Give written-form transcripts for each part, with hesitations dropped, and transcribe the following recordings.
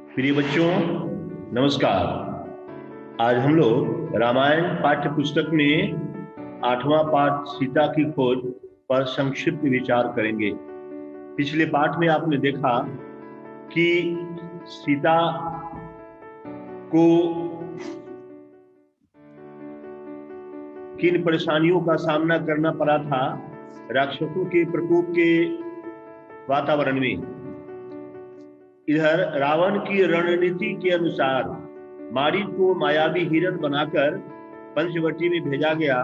प्रिय बच्चों, नमस्कार। आज हम लोग रामायण पाठ्य पुस्तक में 8वां पाठ सीता की खोज पर संक्षिप्त विचार करेंगे। पिछले पाठ में आपने देखा कि सीता को किन परेशानियों का सामना करना पड़ा था राक्षसों के प्रकोप के वातावरण में। इधर रावण की रणनीति के अनुसार मारीच को मायावी हिरण बनाकर पंचवटी में भेजा गया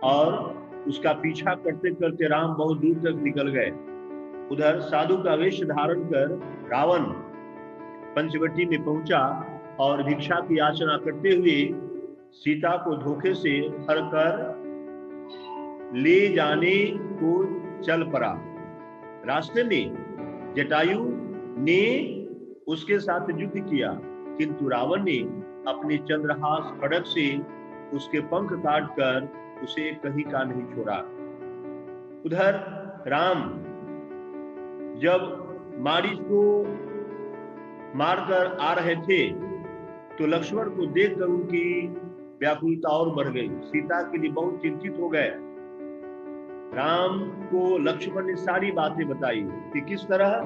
और उसका पीछा करते करते राम बहुत दूर तक निकल गए। उधर साधु का वेश धारण कर रावण पंचवटी में पहुंचा और भिक्षा की याचना करते हुए सीता को धोखे से हर कर ले जाने को चल पड़ा। रास्ते में जटायु ने उसके साथ युद्ध किया, किंतु रावण ने अपने चंद्रहास खड्ग से उसके पंख काटकर उसे कहीं का नहीं छोड़ा। उधर राम जब मारीच को मारकर आ रहे थे तो लक्ष्मण को देखकर उनकी व्याकुलता और बढ़ गई। सीता के लिए बहुत चिंतित हो गए। राम को लक्ष्मण ने सारी बातें बताई कि किस तरह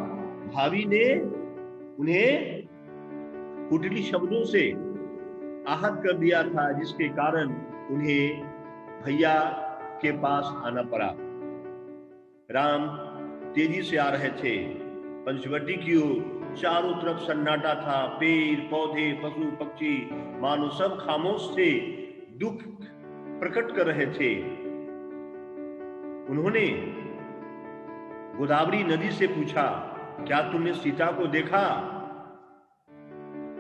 भाभी ने उन्हें कुटिल शब्दों से आहत कर दिया था, जिसके कारण उन्हें भैया के पास आना पड़ा। राम तेजी से आ रहे थे पंचवटी की ओर। चारों तरफ सन्नाटा था, पेड़ पौधे पशु पक्षी मानो सब खामोश थे, दुख प्रकट कर रहे थे। उन्होंने गोदावरी नदी से पूछा, क्या तुमने सीता को देखा?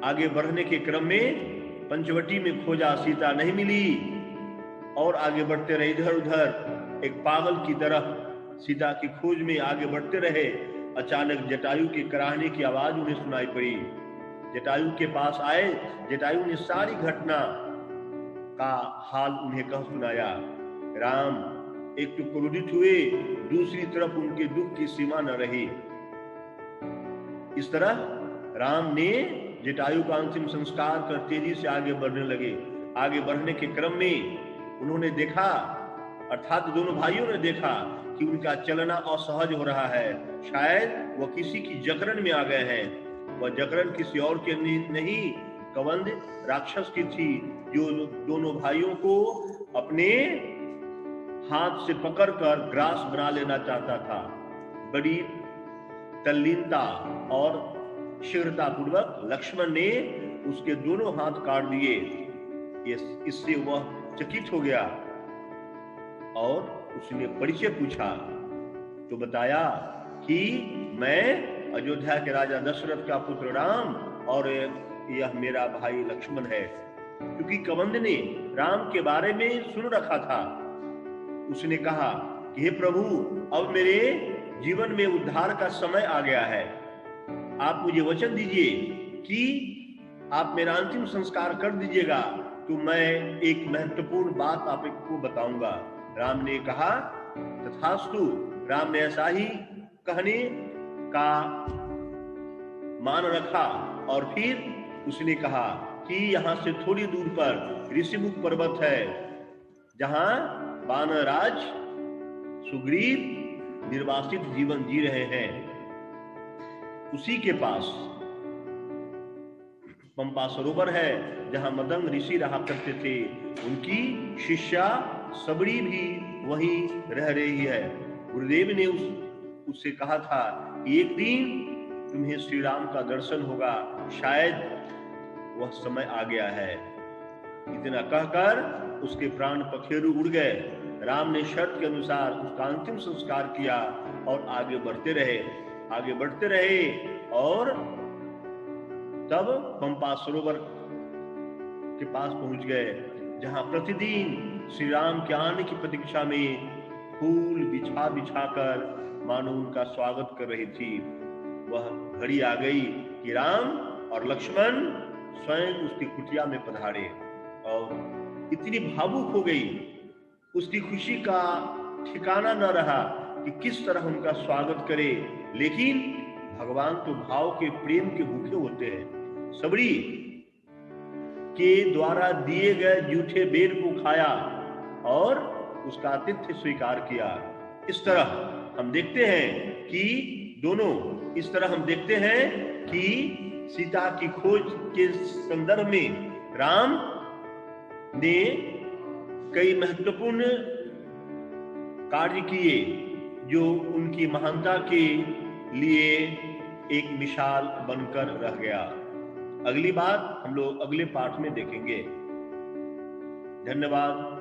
आगे बढ़ने के क्रम में पंचवटी में खोजा, सीता नहीं मिली और आगे बढ़ते रहे। इधर उधर एक पागल की तरह सीता की खोज में आगे बढ़ते रहे। अचानक जटायु के कराहने की आवाज उन्हें सुनाई पड़ी। जटायु के पास आए। जटायु ने सारी घटना का हाल उन्हें कह सुनाया। राम एक तो क्रोधित हुए, दूसरी तरफ उनके दुख की सीमा न रही। इस तरह राम ने जटायु का अंतिम संस्कार कर तेजी से आगे बढ़ने लगे। आगे बढ़ने के क्रम में उन्होंने देखा, अर्थात दोनों भाइयों ने देखा कि उनका चलना असहज हो रहा है। शायद वह किसी की जकड़न में आ गए हैं। वह जकड़न किसी और के नहीं, कवंद राक्षस की थी, जो दोनों भाइयों को अपने हाथ से पकड़कर ग्रास बना लेना चाहता था। बड़ी तल्लीनता और शीघ्रता पूर्वक लक्ष्मण ने उसके दोनों हाथ काट दिए। इससे वह चकित हो गया और उसने परिचय पूछा तो बताया कि मैं अयोध्या के राजा दशरथ का पुत्र राम और यह मेरा भाई लक्ष्मण है। क्योंकि कवंद ने राम के बारे में सुन रखा था, उसने कहा कि हे प्रभु, अब मेरे जीवन में उद्धार का समय आ गया है। आप मुझे वचन दीजिए कि आप मेरा अंतिम संस्कार कर दीजिएगा तो मैं एक महत्वपूर्ण बात आपको बताऊंगा। राम ने कहा तथास्तु। राम ने ऐसा ही कहने का मान रखा और फिर उसने कहा कि यहाँ से थोड़ी दूर पर ऋषिमुख पर्वत है, जहां वानरराज सुग्रीव निर्वासित जीवन जी रहे हैं। उसी के पास पंपा सरोवर है, जहां मदंग ऋषि रहा करते थे। उनकी शिष्या सबरी भी वहीं रह रही है। गुरुदेव ने उससे कहा था कि एक दिन तुम्हें श्री राम का दर्शन होगा, शायद वह समय आ गया है। इतना कहकर उसके प्राण पखेरु उड़ गए। राम ने शर्त के अनुसार उसका अंतिम संस्कार किया और आगे बढ़ते रहे और तब पंपा सरोवर के पास पहुंच गए, जहां प्रतिदिन श्री राम के आने की प्रतीक्षा में फूल बिछा बिछाकर मानो उनका स्वागत कर रही थी। वह घड़ी आ गई कि राम और लक्ष्मण स्वयं उसकी कुटिया में पधारे और इतनी भावुक हो गई, उसकी खुशी का ठिकाना न रहा कि किस तरह उनका स्वागत करे। लेकिन भगवान तो भाव के प्रेम के भूखे होते हैं। सबरी के द्वारा दिए गए जूठे बेर को खाया और उसका आतिथ्य स्वीकार किया। इस तरह हम देखते हैं कि इस तरह हम देखते हैं कि सीता की खोज के संदर्भ में राम ने कई महत्वपूर्ण कार्य किए जो उनकी महानता के लिए एक मिसाल बनकर रह गया। अगली बात हम लोग अगले पाठ में देखेंगे। धन्यवाद।